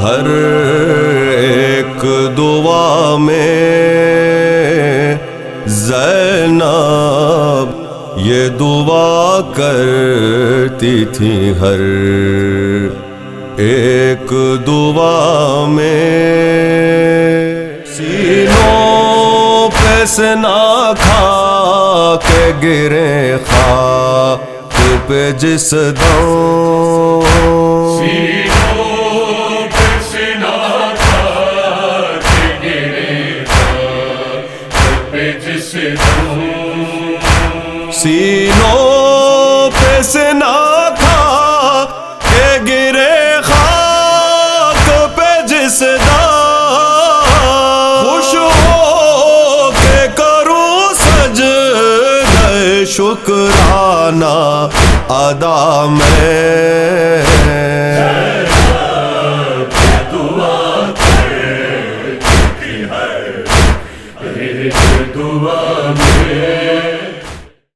ہر ایک دعا میں زینب یہ دعا کرتی تھی، ہر ایک دعا میں سینوں پہ سے نہ کھا کے گرے خاک پہ جس دم، سینوں پہ سے نہ کھا کے گرے خاک پہ جس دم، سینوں پہ سے نہ کھا کے گرے خاک پہ جس دم، خوش ہو کے کروں سجدہ شکرانہ ادا میں، دعا کرتی ہر ایک دعا میں